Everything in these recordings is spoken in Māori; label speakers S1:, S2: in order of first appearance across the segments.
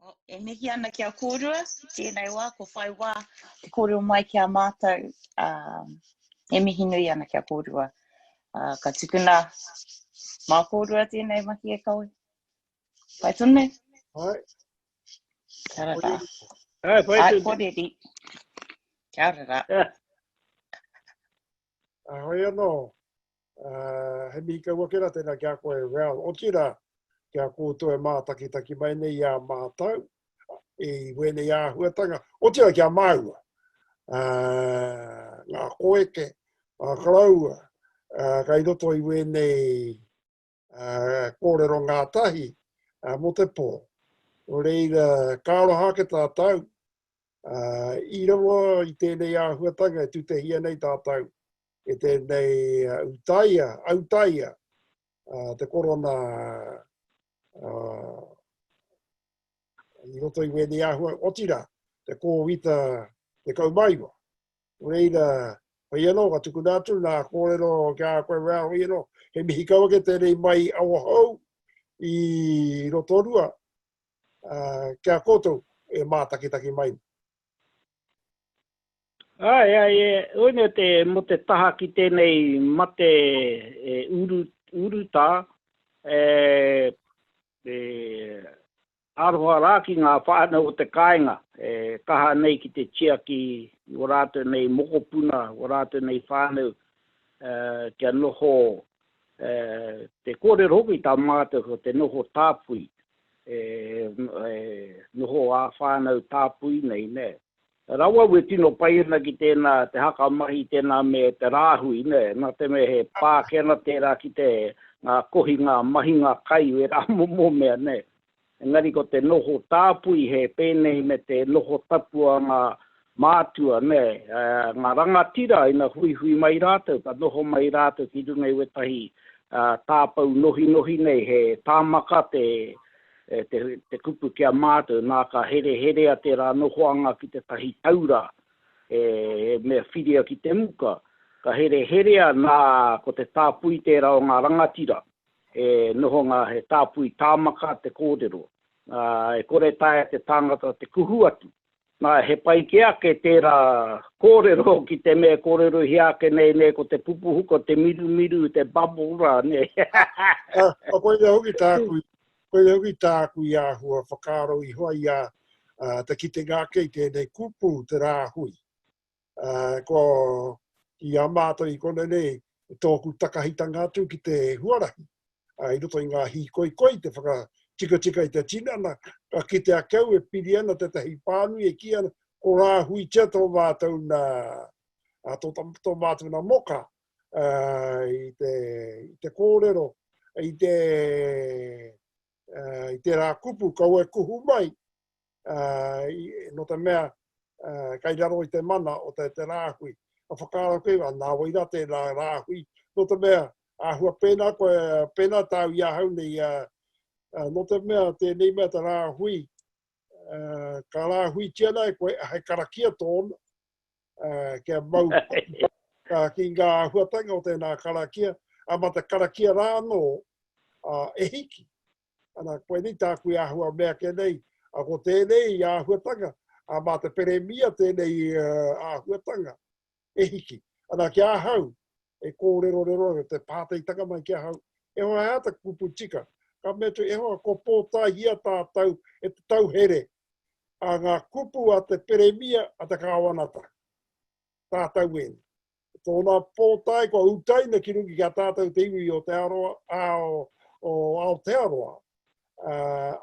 S1: E mihi ana kia kōrua, tēnei wā, ko whai wā, te kōrua mai kia mātou, e mihi nui ana kia kōrua. Ka tukuna mā kōrua tēnei mahi e kaui. Pai tonu?
S2: Hai.
S1: Kia ora.
S3: Hai, pai tonu.
S1: Ai, kōreri. Kia ora.
S2: Hoi anō, he mihi kaua kera tēnā kia koe rau. O tira, kia kōtua e mātakitaki mai nei a mātau, e wene a huatanga. O tira kia maua. Ngā koeke, ngā karaua, kai roto i wene kōrero ngā tahi, mo te pō. O reira, kāroha ke tātou, i rawa i tēnei a huatanga, e tutehia nei tātou, e tēnei autaia, te korona i roto i wene ahua otira, te kōwita, te kaumaiwa. O reira, hoi anō, ka tuku nātu, nā kōrero kia koe rā, hoi anō, he mihi kaua ke tēnei mai awa hau i rotorua, kia kōtou e mātakitaki mai.
S3: Oine mo te taha ki tēnei mate uruta, aroha rā ki ngā whaana o te kāinga, kaha nei ki te chiaki, o rātou nei mokopuna, o rātou nei whānau, kia noho, te kōrero hoki tā mātou ko te noho tāpui, noho a whānau tāpui nei ne. Rawa we tino paina ki tēnā, te haka mahi tēnā me te rāhui ne, nā te me he pākena tērā ki te ngā kohi ngā mahi ngā kai e rā momo mea ne. Engari ko te noho tāpui he pēnei me te noho tapua ngā mātua ne, ngā rangatira ina hui mai rātou, ka noho mai rātou ki rungai wetahi tāpau nohi nei he tāmaka te kupu kia mātou, nā ka here a te rā nohoanga ki te tahi taura, mea whiria ki te muka, ka here nā ko te tāpui tērā o ngā rangatira, noho ngā he tāpui tāmaka te kōrero, e kore tae te tāngata te kuhu atu. Nā he pai ke ake tērā kōrero ki te mea kōrero hiake nei ko te pupuhuko, te miru, te bubble rā, ne.
S2: Koe hoki tākui. Koe hoki tāku i āhua whakaro i hoa i te kite ngāke i tēnei kupu te rāhui. Ko i a mātou i kone nei, tōku takahitanga atu ki te huarahi. I roto i ngā hi koi, te whaka tika i te tinana, ki te akau e piri ana te tahi pānui e ki ana, ko rāhui tia tō mātou na moka i te kōrero, i te rā kupu, kau e kuhu mai, no te mea, kai raro i te mana o te rāhui. A whakaro koe, nā waira te rāhui, no te mea, āhua pēnā, koe pēnā tāu i ahau nei, no te mea, tēnei mea te rāhui, ka rāhui tiana e koe, hei karakia tōna, kia mau, ki ngā huatanga o tēnā karakia, ama te karakia rāno, e hiki. Ana koe ni tāku i āhua mea ke nei, a ko tēnei i āhuatanga, a mā te peremia tēnei āhuatanga, e hiki. Ana ki āhau, e kōrero, te pāteitanga mai ki āhau, e hoa hea te kupu tika, ka metu e hoa ko pōtahia tātou e te tauhere, a ngā kupu a te peremia a te kāwanata, tātou eni. Tōna pōtai ko utaina ki rungi kia tātou te iwi o te aroa, o Aotearoa,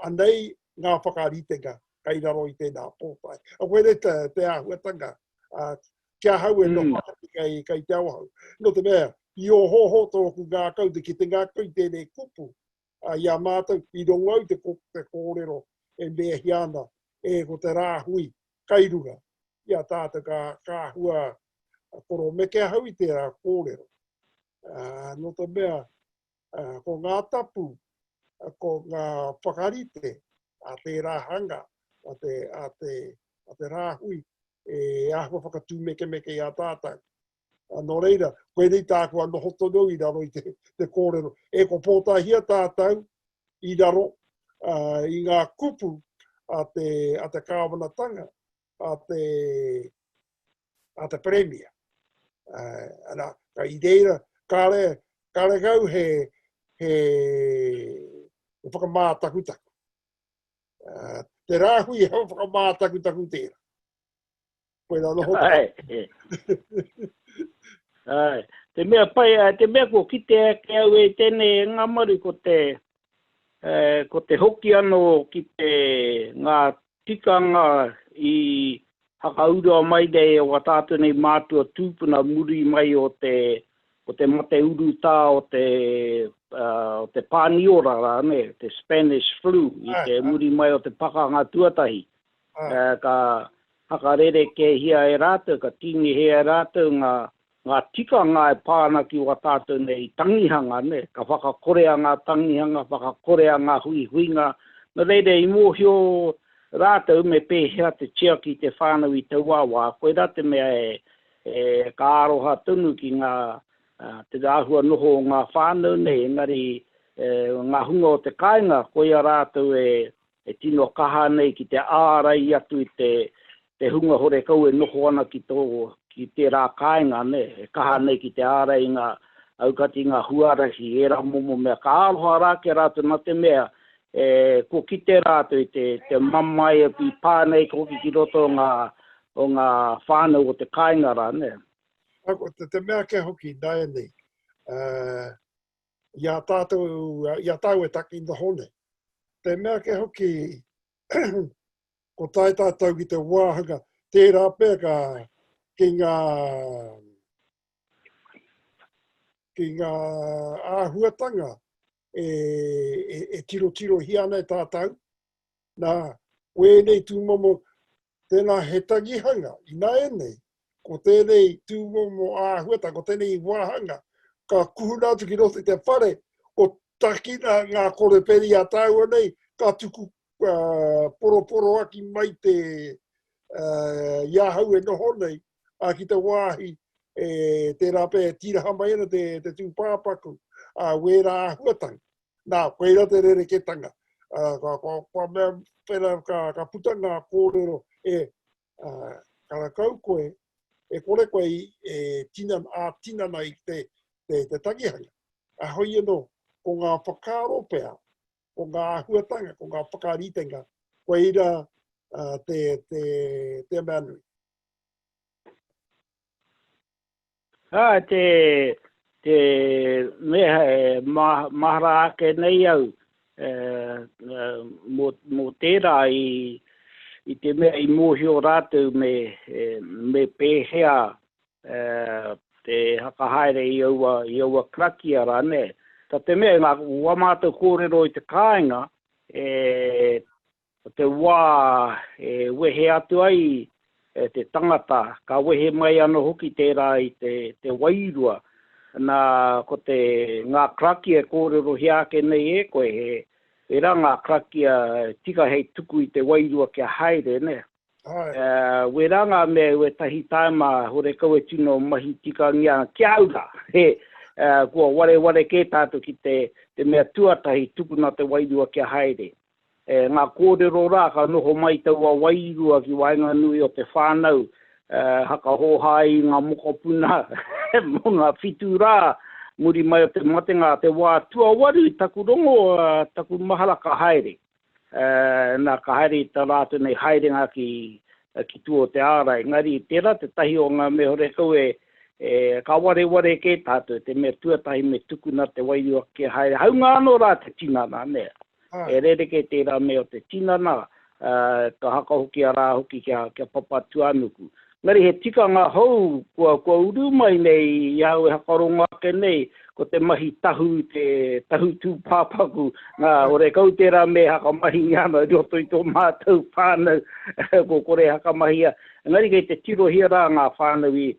S2: anei ngā whakaritenga kai raro i tēnā pōtai. A koe te āhuatanga, kia hau e no kai te awahau. No te mea, i o hoho tōku ngā kau, ki te ngā kau tēnei kupu, i a mātou i rongau te kōrero e mea hiana, e ko te rāhui kairunga, i a tātou ka hua koro me kia hau i tērā kōrero. No te mea, ko ngā tapu, ko ngā whakarite a te rāhanga, a te rāhui, e ahua whakatū meke i a tātou. Nō reira, koe nei tāku anō hotono i raro i te kōrero. E ko pōtahia tātou i raro i ngā kupu a te kāwanatanga, a te premia. Ana, ka ideira, kare kau he whakamātakutaku. Te rāhui he whakamātakutaku tēra. Koe no
S3: Ai, te mea pai, te mea ko kite ke au e tēne ngā mari ko te hoki ano ki te ngā tikanga i hakaurua mai dei o tātou nei mātua tūpuna muri mai o te mate uru tā o te pāniora rā ne, te Spanish flu, i te muri mai o te pakanga tuatahi. Ka hakarere ke hia e rātou, ka tingi hea e rātou ngā tikanga e pāna ki o tātou nei tangihanga ne, ka whakakorea ngā tangihanga, whakakorea ngā huihuinga, na reire i mōhio rātou me pēhea te tia ki te whānau i te wāwā, koe rā te mea ka aroha tunu ki te āhua noho o ngā whānau nei, engari ngā hunga o te kāinga, koe a rātou e tino kaha nei ki te ārai atu i te hunga hore kau e noho ana ki te rā kāinga ne, e kaha nei ki te ārai ngā aukati ngā huarahi, e rā momo mea ka aroha rā ke rātou na te mea, ko ki te rātou i te mamai e pi pānei ko ki roto o ngā whānau o te kāinga rā, ne?
S2: Te mea ke hoki, nai nei. Ia tāu e taki inda hone. Te mea ke hoki, ko tai tātou ki te wāhanga, tērā pēka ki ngā āhuatanga, e tiro hiana e tātou. Nā, koe nei tūmomo tēnā he tangihanga, i nā e nei, ko tēnei tūmomo āhuata, ko tēnei wāhanga, ka kuhuna atu ki roto i te whare, o takina ngā koreperi a tāua nei, ka tuku poro aki mai te iahau e noho nei, a ki te wāhi, te rape tiraha mai ana te tūpāpaku, a wera āhuatanga. Nā, koeira te rere ketanga. Ka mea whera ka putanga kōrero ka kau koe, e kore koe tinana i te tangihanga. A hoi eno, ko ngā whakaropea, ko ngā āhuatanga, ko ngā whakaritenga, koeira te manui.
S3: Te mea e mahara ake nei au, mō tērā i te mea i mōhio rātou me pēhea te hakahaere i aua krakia rā ne. Ta te mea ngā wamātou kōrero i te kāinga, te wā wehe atu ai te tangata, ka wehe mai ano hoki tērā i te wairua. Nā, ko ngā krakia kōrero hiake nei e koe e rā ngā krakia tika hei tuku i te wairua kia haere, ne? We rā ngā mea ue tahi taima hore kau e tino mahi tika ngia kia aura. Kua ware ke tātou ki te mea tuatahi tuku nā te wairua kia haere. Ngā kōrero rā ka noho mai taua wairua ki wainga nui o te whānau, haka hohai ngā mokopuna, mo ngā whitu rā, muri mai o te matenga te wā tuawaru, taku rongo, taku mahara ka haere. Nā ka haere tā rātou nei haerenga ki tuo te ārai. Ngari, tērā te tahi o ngā me hore kau ka ware ke tātou, te mea tuatahi me tukuna te wairua ke haere. Hau ngā anō rā te tinana, ne? E rere ke tērā me o te tinana, ka haka hoki a rā hoki kia papatu anuku. Ngari he tikanga hou, kua uru mai nei, iau e hakaronga ke nei, ko te mahi tahu tū pāpaku, ngā ore kau tērā me haka mahi ngāna, roto i tō mātou whānau, ko kore haka mahia. Ngari kei te tiro hia rā ngā whānau i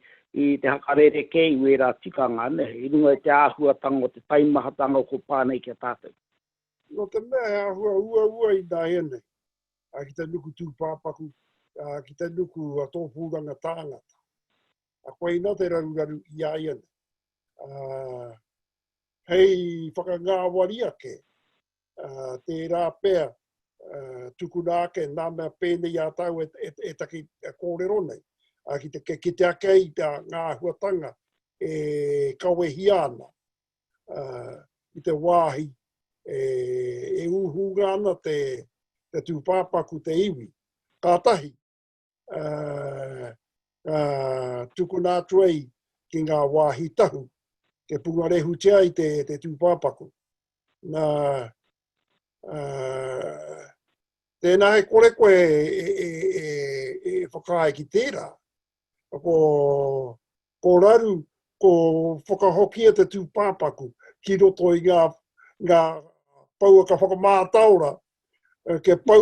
S3: te hakarere kei wera tikanga, ne, i runga te āhuatanga o te taimahatanga ko pānei kia tātou.
S2: No te mea ahua ua i nā hene, a ki te nuku tū pāpaku, ki te nuku a tōpūranga tāngata. A koe ina te raru i aiane. Hei whakangāwari ake, te rā pēr, tukuna ke nā mea pēnei a tau e taki kōrero nei. Ki te ake i ngā huatanga kawehi ana i te wāhi e uhunga ana te tūpāpaku te iwi. Kātahi, tukuna tuei ki ngā wāhi tahu, ke pungarehu tia i te tūpāpaku. Nā tēnā he kore koe e whakae ki tērā. Ko raru, ko whakahokia te tūpāpaku ki roto i ngā paua ka whakamātaura. Ke pau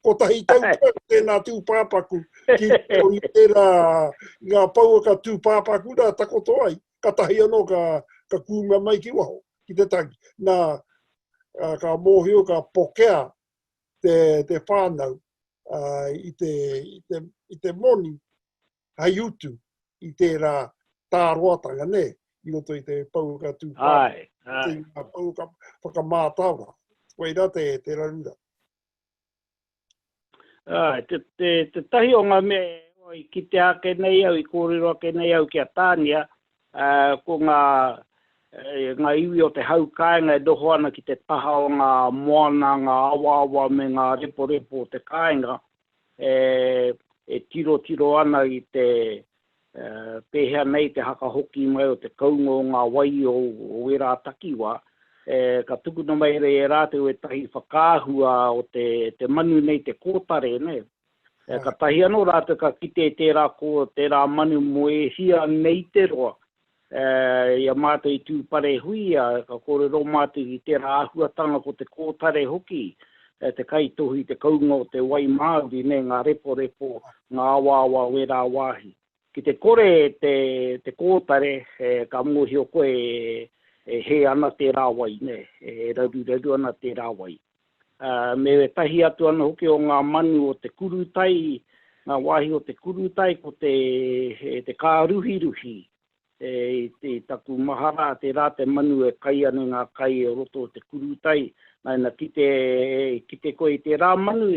S2: ko tahi tau tēnā tūpāpaku ki roto i tērā ngā paua ka tūpāpaku nā takoto ai. Ka tahi anō ka kūmea mai ki waho, ki te tangi. Nā ka mōhio ka pokea te whānau i te moni hai utu i tērā tāroatanga ne, i roto i te pau ka tūpāpaku. I te pau ka whakamātaura. Koe rā te rarura.
S3: Te tahi o ngā me ki te ake nei au, i kōrero ake nei au ki a Tānia, ko ngā iwi o te haukainga e doho ana ki te taha o ngā moana, ngā awa me ngā repo o te kāinga, e tiro ana i te pēhea nei te hakahoki mai o te kaunga o ngā wai o wera takiwa, ka tukuna mai rei e rāteu e tahi whakāhua o te manu nei te kōtare, ne? Ka tahi anō rāteu ka kite tērā manu mo e hia nei te roa. Ia mātou i tūpare hui, ka kōrero mātou i tērā ahuatanga ko te kōtare hoki, te kaitohi, te kaunga o te wai Māori, ne? Ngā repo, ngā awa wera wāhi. Ki te kore te kōtare, ka mōhio koe he ana tērā wai, ne, raru ana tērā wai. Me tahi atu ana hoki o ngā manu o te kurutai, ngā wāhi o te kurutai ko te kāruhiruhi. Te taku mahara, te rā te manu e kai ane ngā kai o roto o te kurutai. Naina ki te koe te rā manu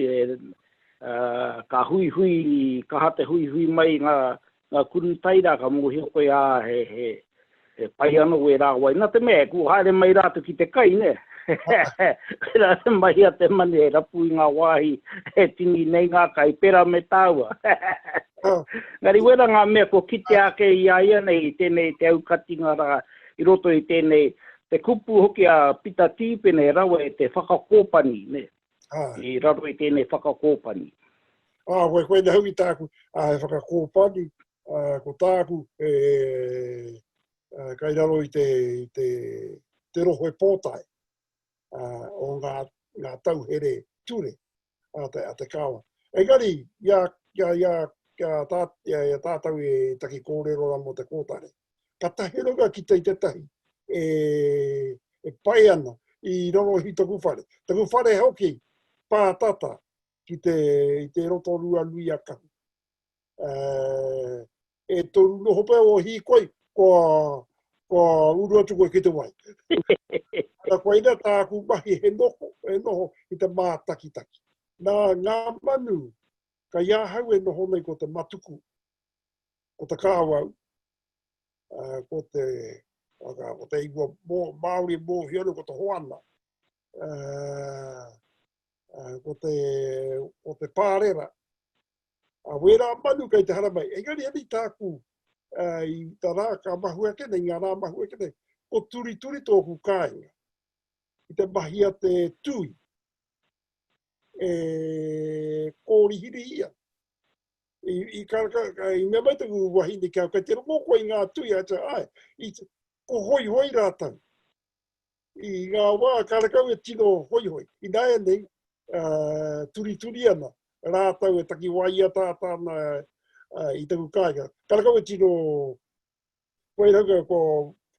S3: ka hui, ka hate hui mai ngā kurutai rā ka mōhio koe he pai ano e rā wai. Nā te mea, ku haere mai rātu ki te kai, ne? Rā te mai a te mani e rapu i ngā wāhi, e tingi nei ngā kai, pera me tāua. Ngari wera ngā mea, ko kite ake i aia nei, tēnei te aukatinga rā, i roto i tēnei, te kupu hoki a pita tīpene rawa e te whakakōpani, ne? I raro i tēnei whakakōpani.
S2: Koe na hui tāku, he whakakōpani, ko tāku, kai raro i te roho e pōtai o ngā tauhere ture a te kawa. Engari, ia tātau e taki kōrero mo te kōtare. Ka tahiroga ki te tahi e pai ana i roro hi taku whare. Taku whare hoki pātata ki te roto rua nui a kahu. E toru noho pēo o hi koi, ko urua tuku ki te wai. Ka koina tāku mahi he noho i te mātaki-taki. Ngā manu, ka iahau e noho nei ko te matuku, ko te kāwau, ko te igua Māori mōhionu, ko te hoana, ko te pārera. Wera manu kai te hara mai. Engari ani tāku, i tā rā ka mahu ake nei, ngā rā mahu ake nei, ko turi tōku kāinga. I te mahi a te tui, kōrihiri ia. I mea mai taku wahine kia, kai te rongo i ngā tui a te ai, ko hoi rātau. I ngā wā karakau e tino hoi. I nāia nei, turi ana, rātau e taki wai a tātāna i taku kāinga. Karakau e tino, koe rauka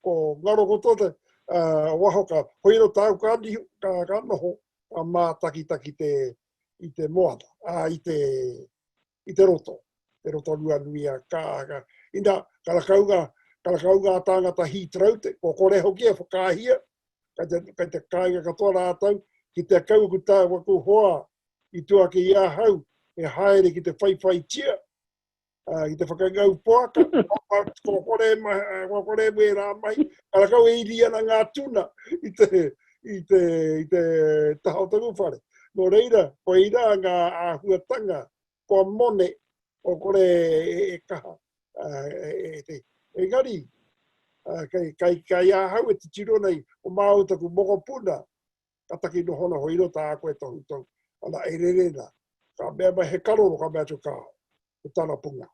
S2: ko ngaro kotote, wahoka, hoiro tāu ka noho, mātaki-taki i te moana, i te roto. Te roto nui a kāga. Inda, karakauga tāngata hi traute, ko kore hoki e whakāhia, kai te kāinga katoa rātau, ki te kau ku tā waku hoa i tua ki ia hau e haere ki te whaiwhai tia i te whakangau poaka ko kore me rā mai ara kau e iri ana ngā tuna i te tahotangu whare no reira ko ira ngā āhuatanga ko mone o kore e kaha engari kai ahau e te tiro nei o māu taku moko puna ka taki no hona hoiro tā koe tohu tohu ana e rerena ka mea mai he karoro ka mea tuka o tāna punga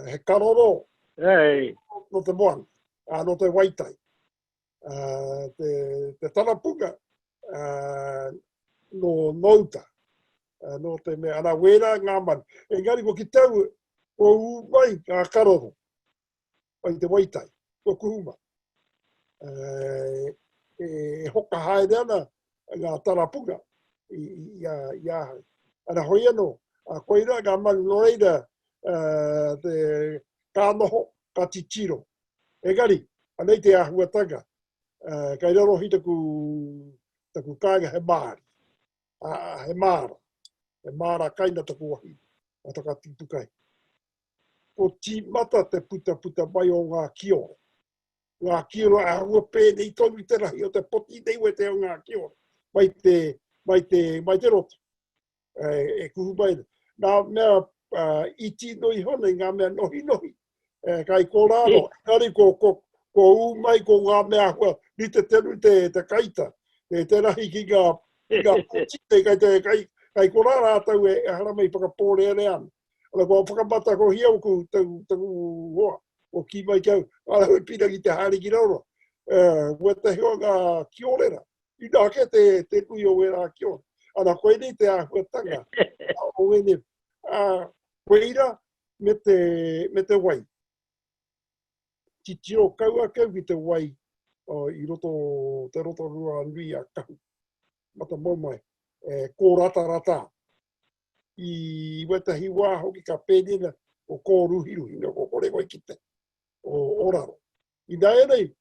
S2: he karoro no te moan no te waitai te tāna punga no nouta no te mea ana wera ngā man engari ko ki tau o mai ngā karoro ai te waitai o kuhuma e hoka haere ana ngā tarapunga i ahau. Ana hoi anō, koe ira ngā manu no reira te kānoho ka titiro. Engari, anei te ahuatanga, kai rorohi taku kāinga he māri. He māra. He māra kaina taku wahi. A taka tipukai. Ko tīmata te puta mai o ngā kiore. Ngā kiora a hua pēne i tonu te rahi o te poti nei ue te o ngā kiora. Mai te roto. E kuhu mai. Nā mea i tino i hone, ngā mea nohi. Kai ko rāro, ngari ko umai ko ngā mea hua, ni te tenu te kaita. Te rahi ki ngā poti nei, kai ko rāra atau e haramai whakapōre ane ana. Ana ko whakamata ko hiau ku taku hoa. O ki mai kau, ala hui pina ki te haere ki raura. Ua te heo ngā kiorera. I nāke te kui o wera kiora. Ana koe nei te ahuatanga. O wene, koe ira me te wai. Titiro kaua kau ki te wai i te roto rua nui a kau. Mata mau mai. Ko rata. I wetahi wā hoki ka pēnena o ko ruhiruhi no ko kore koe ki te. O oraro. I nāia nei,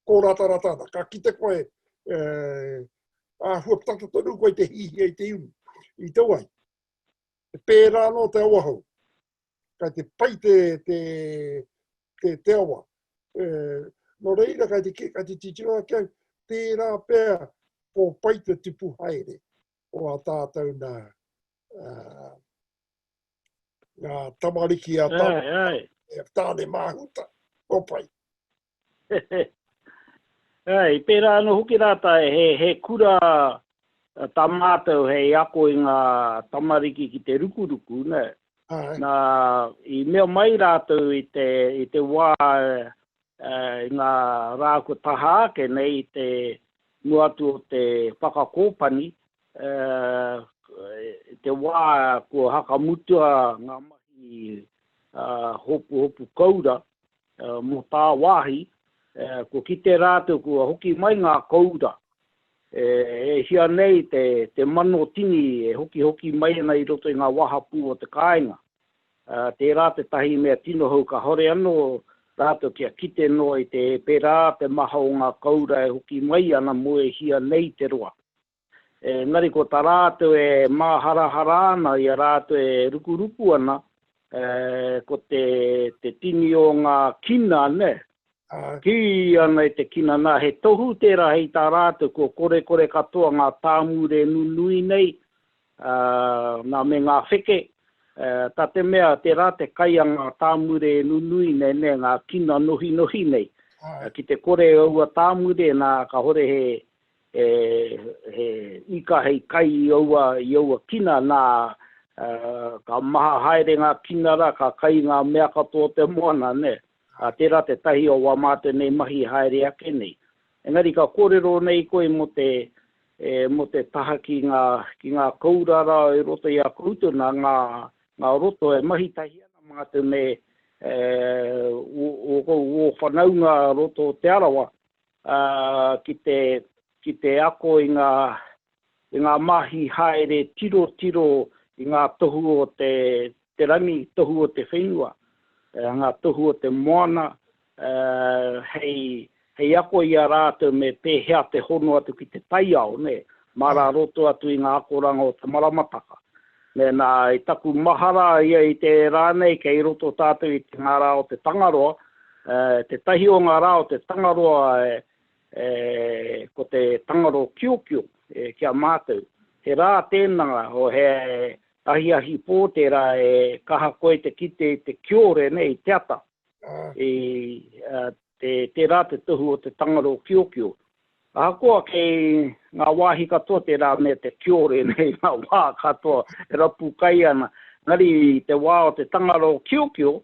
S2: ko rata, ka kite koe hua ptata tonu koe te hihi ai te iuni. I te wai. Te pērā no te awahau. Kai te pai te awa. No reira kai te titira kau, tērā pēr ko pai te tipu haere. O a tātou ngā tamariki a tātou. E tāne māhuta, o pai.
S3: Ei, pērā no huki rata he kura tamātou hei ako i ngā tamariki ki te rukuruku, ne? Nā, i mea mai rātou i te wā i ngā rāko taha ake nei i te muatu o te whakakōpani, te wā kua hakamutua ngā mahi hopu kaura mo tā wāhi, ko ki te rātou kua hoki mai ngā kaura. Hia nei te mano tini e hoki mai ana i roto i ngā wahapu o te kāinga. Te rā te tahi mea tino hau ka hore ano rātou kia kite no i te pērā te maha o ngā kaura e hoki mai ana mo e hia nei te roa. Ngari ko tā rātou e māharahara ana i a rātou e rukuruku ana, ko te tini o ngā kina, ne? Ki ana i te kina nā, he tohu tērā hei tā rātou ko kore katoa ngā tāmure nunui nei, nā me ngā wheke, tā te mea te rā te kai a ngā tāmure nunui nei, ngā kina nohi nei. Ki te kore aua tāmure nā ka hore he ika hei kai i aua kina nā, ka maha haere ngā kinara, ka kai ngā mea katoa te moana, ne? Tērā te tahi o wamate nei mahi haere ake nei. Engari ka kōrero nei koe mo te taha ki ngā kaurara e roto i a kautuna, ngā roto e mahi tahi ana mātou me o whanaunga roto te arawa, ki te ako i ngā mahi haere tiro i ngā tohu o te rangi, tohu o te whenua, ngā tohu o te moana, hei hei ako i a rātou me pēhea te hono atu ki te taiao, ne, mara roto atu i ngā akoranga o te maramataka. Ne, nā, i taku mahara ia i te rānei, kei roto tātou i te ngā rā o te tangaroa, te tahi o ngā rā o te tangaroa ko te tangaro kiokio kia mātou. He rā tēnanga o he ahi pōtera kaha koe te kite i te kiore nei, te ata. Te rā te tuhu o te tangaro kiokio. Ahakoa kei ngā wāhi katoa te rā me te kiore nei, ngā wā katoa, e rapu kai ana. Ngari te wā o te tangaro kiokio,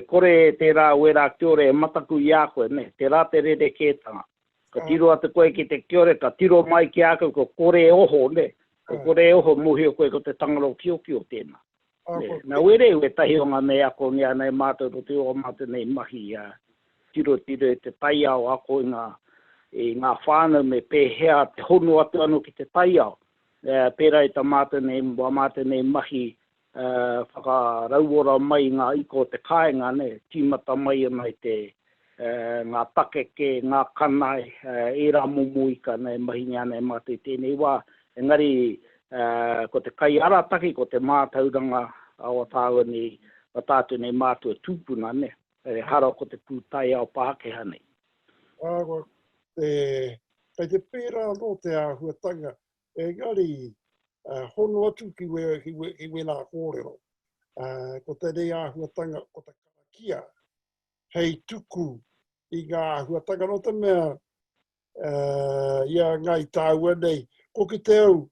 S3: kore te rā wera kiore e mataku i a koe, ne, te rā te rere kētanga. Ka tiro atu koe ki te kiore, ka tiro mai ki a koe, ko kore oho, ne. Ko kore oho muhi o koe ko te tangaro kiokio tēnā. Nā were ue tahi o ngā mea ako ni anei mātou ro te o mātou nei mahi tiro e te taiao ako i ngā whānau me pēhea te hono atu anu ki te taiao. Pēra i ta mātou nei mahi whakarauora mai ngā iko te kāinga ne, tīmata mai mai te ngā takeke, ngā kanai, e rā mumuika nei mahi ni anei mātou tēnei wā. Engari, ko te kai arataki, ko te mātauranga awa tāwani, wa tātou nei mātua tūpuna ne, hara ko te pūtai ao Pākehā nei.
S2: Kei te pērā no te āhuatanga, engari hono atu ki wena kōrero. Ko te rei āhuatanga o te karakia, hei tuku i ngā āhuatanga no te mea, ia ngai tāua nei, ko ki te au,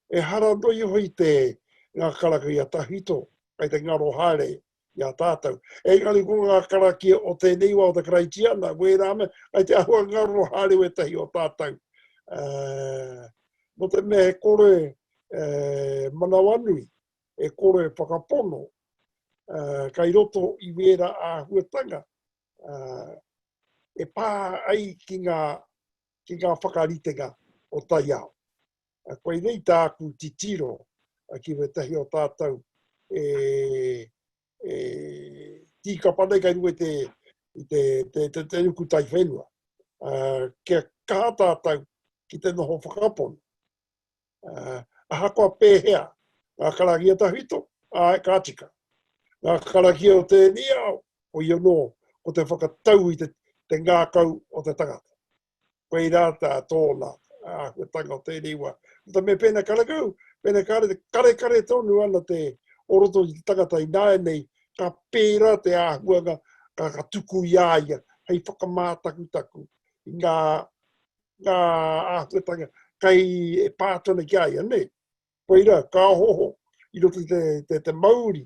S2: e hara noi hoi te ngā karaka i a tahito, kai te ngaro haere i a tātou. E ngari ko ngā karaki o te niwa o te Karaitiana, wē rāme, ai te ahua ngaro haere we tahi o tātou. No te mea he kore manawanui, e kore whakapono, kai roto i wera a huatanga, e pā ai ki ngā whakaritenga o tai ao. Koe nei tāku titiro ki we tahi o tātou tīkapa nei kai rue te nuku tai whenua. Kia kaha tātou ki te noho whakapon. Ahakoa pēhea, ngā karakia tahito, kātika. Ngā karakia o te niao, o i ono, o te whakatau i te ngākau o te tangata. Koe i rāta tōna, koe tanga o te niwa. Mutta me pēna karakau, pēna kare tonu ana te oroto i te tangata i nāe nei, ka pēra te āhuanga, ka tuku i āia, hei whakamātaku, i ngā āhuatanga, kai e pātona ki āia, ne? Koe ira, ka hoho, i roto te mauri,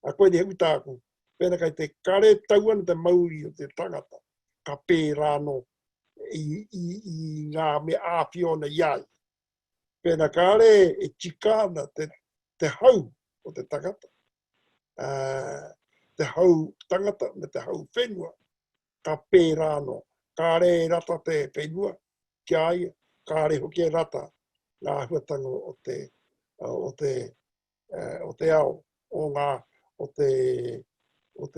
S2: a koe ni heu tāku, pēna kai te kare tauana te mauri o te tangata, ka pēra no i ngā me āwhiona i āia. Pēna kāre e tikana te hau o te tangata. Te hau tangata me te hau whenua. Ka pērā no. Kāre e rata te whenua ki aia. Kāre hoki e rata ngā huatanga o te ao. O te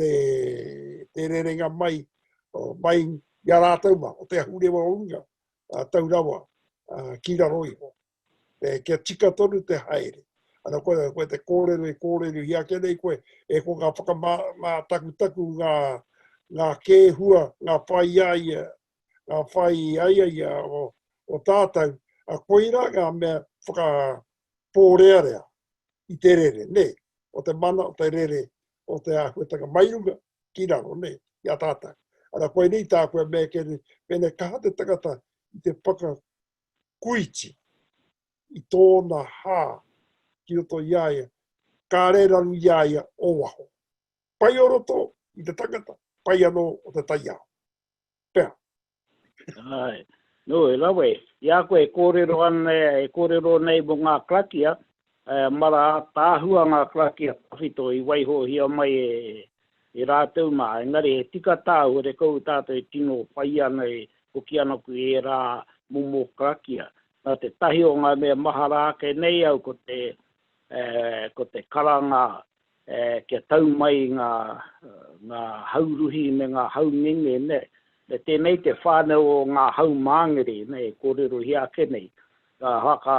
S2: rerenga mai. Mai ia rātau ma. O te ahurewa o unga. Taurawa. Kira roiho. Kia tika tonu te haere. Ana koe te kōreru hia ke nei koe, e ko ngā whakamātaku ngā kēhua, ngā whai aia, ngā whai aia o tātou, a koira ngā mea whakapōrearea i te rere, ne? O te mana, o te rere, o te āhuatanga mairunga, ki raro, ne? I a tātou. Ana koe nei tā koe mea kere, pēne kaha te tangata i te paka kuiti, i tōna hā ki roto iaia, kā reraru iaia o waho. Pai o roto i te tangata, pai anō o te taiao. Pea.
S3: Ai, no, e lawe. Ia koe e kōrero nei mo ngā klakia, mara tāhua ngā klakia whito i waiho hia mai e rātou mā. Engari he tika tāu re kou tātou e tino pai ana e hoki ana ku e rā mumo klakia. Nā te tahi o ngā mea mahara ke nei au ko te karanga kia tau mai ngā hauruhi me ngā haungenge ne. Le tēnei te whānau o ngā haumāngere, nei, kōrero hi ake nei. Ka haka,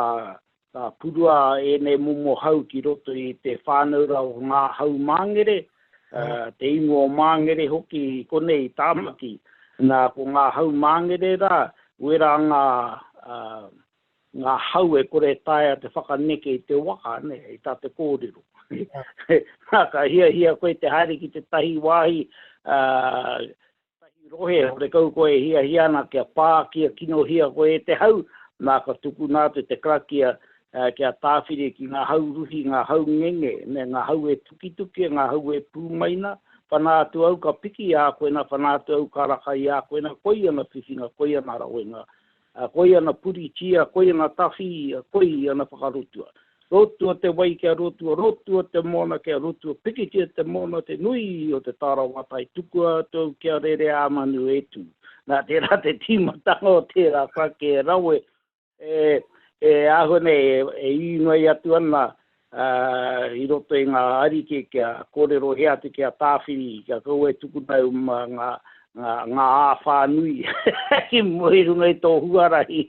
S3: ka purua e nei mumo hau ki roto I te whānau rau ngā haumāngere, te ingo māngere hoki konei tāmaki. Nā ko ngā haumāngere rā, wera ngā hau e kore taia te whakaneke I te waka, ne, I tā te kōrero. Nā ka hia koe te haere ki te tahi wāhi, tahi rohe, o te kau koe hia na kia pā, kia kino hia koe te hau, nā ka tuku nā te krakia, kia tāwhire ki ngā hau ruhi, ngā hau ngenge, ne, ngā hau e tuki, ngā hau e pūmaina, whanātu au ka piki a koe na, whanātu au ka raka I a koe na, koi ana whiwhinga, koi ana rawenga, koi ana puri tia, koi ana tawhi, koi ana whakarotua. Rotua te wai kia rotua te mona kia rotua, piki tia te mona te nui o te tārawatai, tukua tau kia rere āmanu etu. Nā tērā te tīmatanga o tērā whake rawe, ahone e inoi atu ana, I roto I ngā arike kia kōrero hea te kia tāwhiri, kia kau e tukunau ngā āwhānui, ki moirunga I tō huarahi.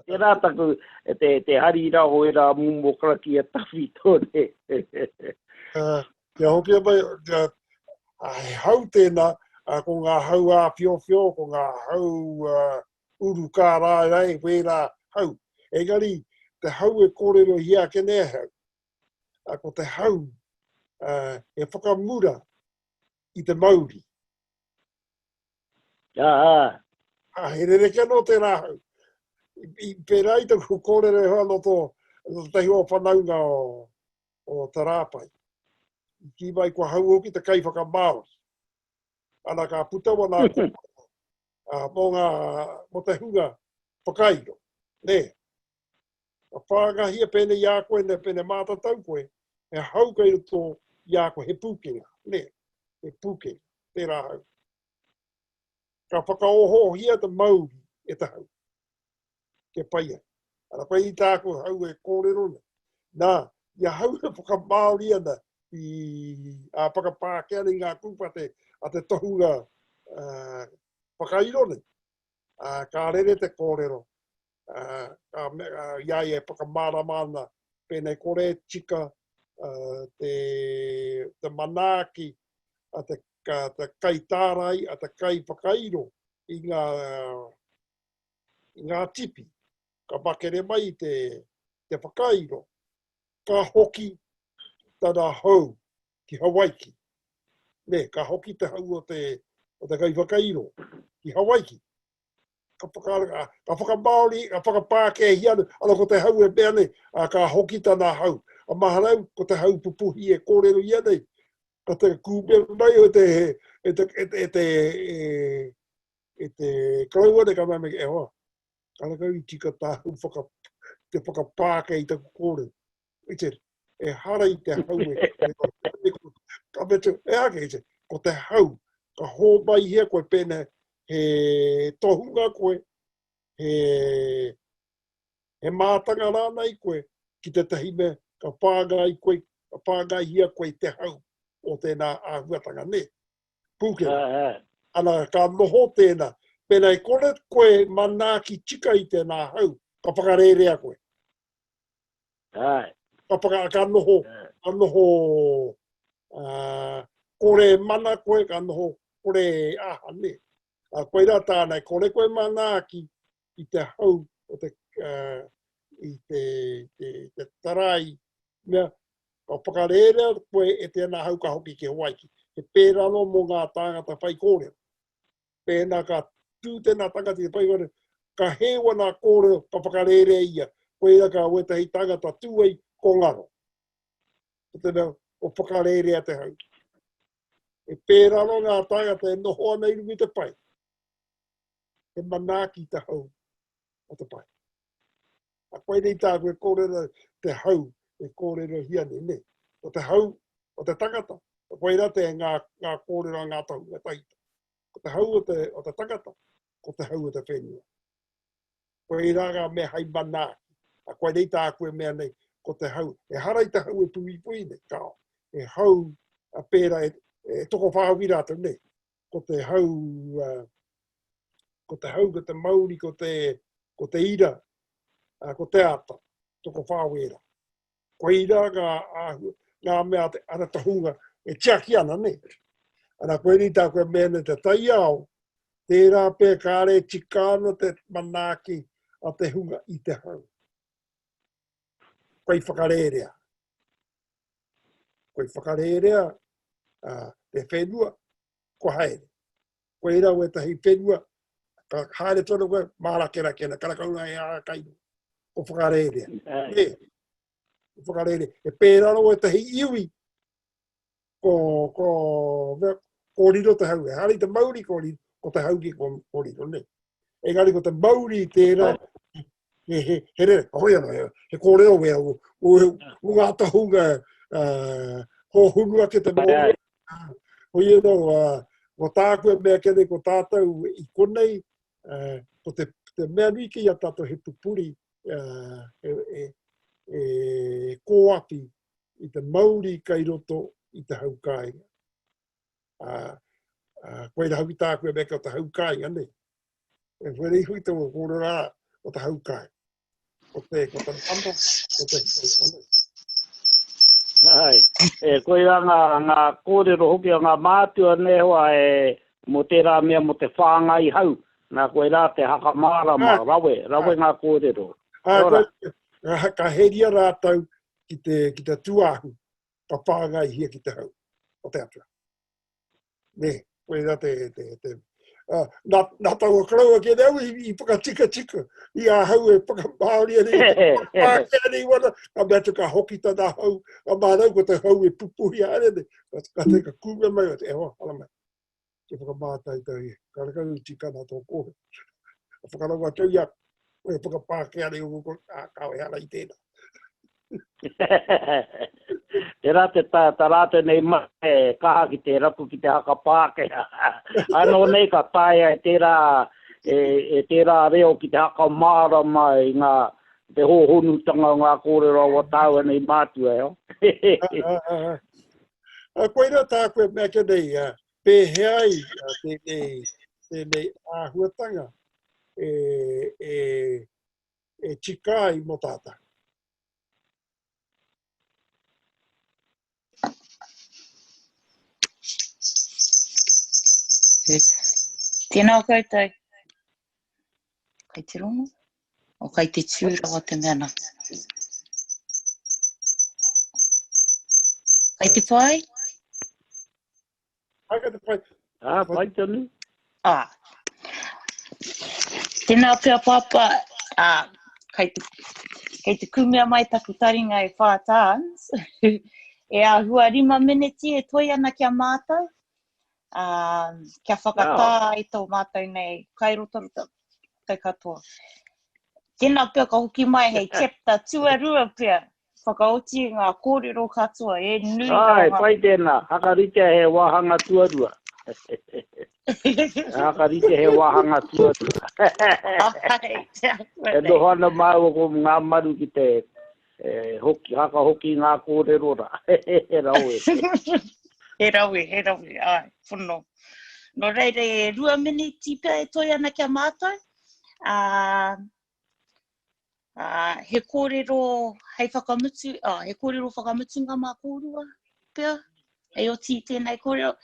S3: Te rātaku, te hari rao e rā mumo kraki a tawhi tōne.
S2: Kia hoki mai, hau tēnā, ko ngā hau a whiowhio, ko ngā hau uru kā rāi, wērā hau. Engari, te hau e kōrero hia ke nea hau. Ko te hau e whakamura I te Māori. He rereke no te rā hau. I pērai te kōrero hoa no tō te hua whanaunga o te rāpai. Ki mai kua hau oki te kai whakamāori. Ana ka putawa nā kōpana. Mo te hunga whakairo. Ne. A whāngahia pēne I a koe, ne pēne mātatau koe, e hau kai roto I a koe, he pūkera, ne, he pūkera, tērā hau. Ka whakaoho hia te Māori e te hau, ke paia. Ana pai I tāko hau e kōrero ne. Nā, ia hau e whakamāori ana I a whakapākea ni ngā kupa a te tohunga whakairo ne. Ka rere te kōrero. Iai e whakamāra mana pēnei kore tika te manaki a te kai tārai a te kai whakairo I ngā tipi ka makere mai te whakairo ka hoki tana hau ki Hawaiki ne ka hoki te hau o te kai whakairo ki Hawaiki ka whakamāori, ka whakapākea hianu, ana ko te hau e mea nei, ka hoki tana hau. A maharau, ko te hau pupuhi e kōrero ia nei, ka te kūmea mai o te kraua ne ka mame e hoa. Ka kau I tika tāhu te whakapākea I te kōrero. E hara I te hau e. Ka metu, e ake, ko te hau, ka hō mai hia koe pēne, he tohunga koe, he mātanga rānei koe, ki te tahime, ka pāngai koe, ka pāngai hia koe te hau o tēnā āhuatanga ne. Pūkera. Ana ka noho tēnā, pēnā I kore koe manā ki tika I tēnā hau, ka whakarerea koe. Ka noho kore mana koe, ka noho kore aha ne. Koe rā tānei, kore koe manaki I te hau o I te tarai. Mea, ka whakarerea koe e tēnā hau ka hoki ke Hawaiki. He pērano mō ngā tāngata whai kōrero. Pēnā ka tū tēnā tangati e pai kōrero. Ka hewa nā kōrero ka whakarerea ia. Koe rā ka wetahi tangata tūei ko ngaro. Tēnā o whakarerea te hau. E pērano ngā tāngata e noho ana I rungi te pai. E manaki te hau o te pai. A koe nei tāku e kōrero te hau, e kōrero hiane, ne. O te hau, o te tangata. O koe rā te ngā kōrero ngā tau, ngā taita. O te hau o te tangata, o te hau o te whenua. Koe rā ngā mea hai manaki. A koe nei tāku e mea nei, ko te hau. E harai te hau e pui nei, kao. E hau a pēra e toko whāwi rātou nei. Ko te hau ko te hau, ko te mauri, ko te ira, ko te ata, toko whāwera. Ko ira ngā mea te ara tahunga e tiaki ana ne. Ana koe ni tā koe mene te tai au, tērā pē kāre tikāna te manaki a te hunga i te hau. Koe whakarerea. Koe whakarerea te whenua, ko haere. Koe ira ue tahi whenua, ka haere tono koe, mārakera kena, karakaunga e a kaino. Ko whakarerea. Whakarere. E pēraro ue tahi iwi, ko riro te hau. E hari te mauri ko riro, ko te hau ki ko riro, ne. Engari ko te mauri tērā, he rere, hoi ana, he kōrero wea, o ngā tahunga, ho hunua ke te mauri. Hoi ana, ko tākua mea kene, ko tātou i konei, ko te mea nui ki a tātou he pupuri, kōaki i te mauri kai roto i te haukainga. Koe na hau tākua mea ka o te haukainga, ne. E where hui te kōrera o te haukainga. Ko te mando, ko te mando.
S3: Ai, koe ngā kōrero hoki a ngā mātua ne hoa mo tērā mea mo te whāngai hau. Nā koe rā te haka mārama, rawe ngā kōrero.
S2: Ka heria rātau ki te tuahu, ka whāngai hia ki te hau, o te atua. Ne, koe rā nā tau o karaua ke rau i whakatika, i a hau e whakamaori ani, whakamaori ani wana, ka mea tuka hoki tana hau, a mārau ko te hau e pupuhi ane, ka te ka kūmea mai o te ewa, ala mai. Ke whakamātai tau i, ka rakau tika nā tō kōre. Whakarau a tau ia, e whakapāke ane o kawe hana i tēnā.
S3: Te rate ta rate nei mai kaha ki te rapu ki te haka pāke. Ano nei ka taia e tērā reo ki te haka māra mai ngā te hōhonutanga o ngā kōrero o tāua nei mātua eo.
S2: Koe rā tākua mea ke nei, pēheai tēnei āhuatanga e tikai mo tātā.
S1: Tēnā koutou. Kai te rongo? O kai te tūra o te mena? Kai te pai?
S2: Kai te pai.
S3: Pai tonu.
S1: Tēnā pia papa, kai te kumea mai taku taringa e whātāns. E ahua 5 miniti e toi ana kia mātou. Kia whakatā i tō mātou nei, kai rotarota, kai katoa. Tēnā pia ka hoki mai hei chapter 2 pia. Whakaoti ngā kōrero katoa, e nui
S3: Ai, pai tēnā, hakarite he wahanga tuarua. Hakarite he wahanga tuarua. E nohana mau ko ngā maru ki te haka hoki ngā kōrero ra. He raue.
S1: He rawe, ai, whono. No reire, 2 miniti pia e toi ana kia mātou. He kōrero, hei whakamutu, he kōrero whakamutu ngā mā kōrua pia. Hei oti tēnei kōrero.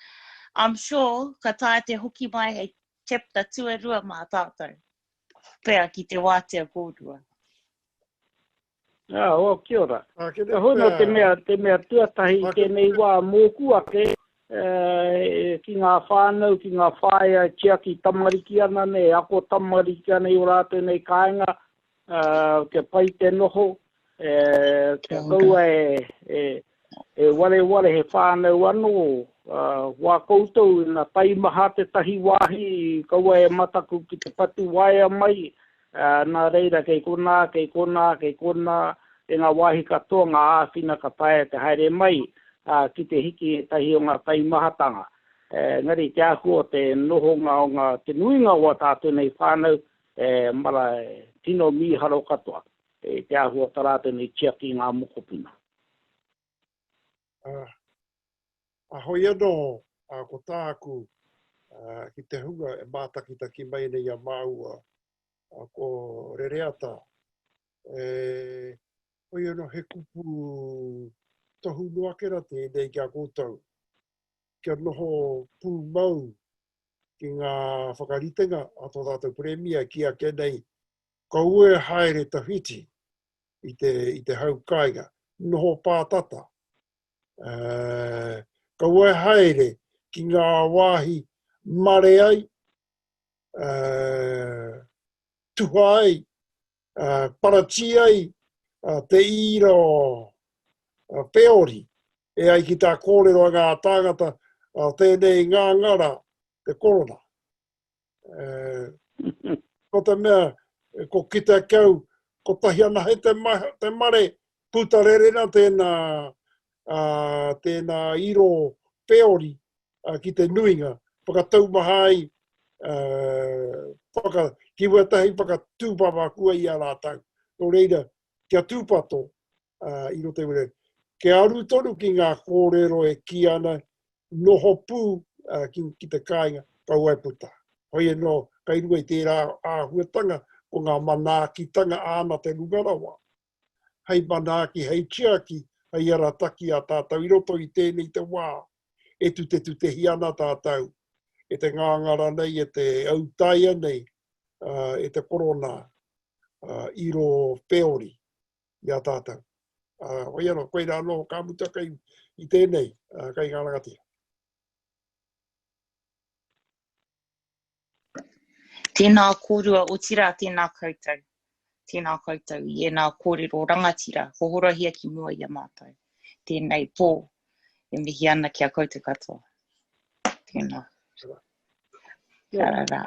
S1: I'm sure ka tae te hoki mai hei chapter 2 mā tātou. Pia ki te wātea kōrua.
S3: O kia ora. Hono te mea tuatahi tēnei wā mōku ake ki ngā whānau, ki ngā whāia tiaki tamariki ana ne, ako tamariki ana i o rātou nei kāinga, ke pai te noho, ke kaua e ware he whānau anō, wā koutou na taimaha te tahi wāhi, kaua e mataku ki te patu waia mai, nā reira kei kona, e ngā wāhi katoa ngā āwhina ka tae te haere mai, ki te hiki tahi o ngā taimahatanga. Ngari te ahua te nohonga o ngā te nuinga o tātou nei whānau, mara tino miharo katoa. Te ahua tarātou nei tiaki ngā mokopina.
S2: Hoi anō, ko tāku ki te hunga e mātakitaki mai nei a māua ko rereata. Oi ano he kupu tohu noakera tēnei kia koutou. Kia noho pū mau ki ngā whakaritenga a tō tātou premia ki a kenei kaue haere tawhiti i te haukainga. Noho pātata. Kaue haere ki ngā wāhi mare ai, tuha ai, parachi ai, te iro peori, e ai ki tā kōrero ngā tāngata tēnei ngā ngara, te korona. Ko te mea, ko kita kau, ko tahi ana he te mare, putarerena tēnā iro peori ki te nuinga, whakatau mahai, kiwatahi whakatūpapa kua i a rātau. Nō reira, kia tūpato i ro te ure. Ke aru tonu ki ngā kōrero e ki ana noho pū ki te kāinga kau ai puta. Hoi e no, kai rua i tērā āhuatanga o ngā manaakitanga āna te rungarawa. Hei manaaki, hei chiaki, hei arataki a tātou i roto i tēnei te wā. E tu te hiana tātou. E te ngāngara nei, e te autaia nei, e te korona, iro peori i a tātou. Hoi anō, koe rā no, ka mutaka i tēnei, kai ngārangatia.
S1: Tēnā kōrua o tira tēnā koutou. Tēnā koutou i nā kōrero rangatira, hohorahia ki mua i a mātou. Tēnei pō, e mihi ana ki a koutou katoa. Tēnā. Kia rā.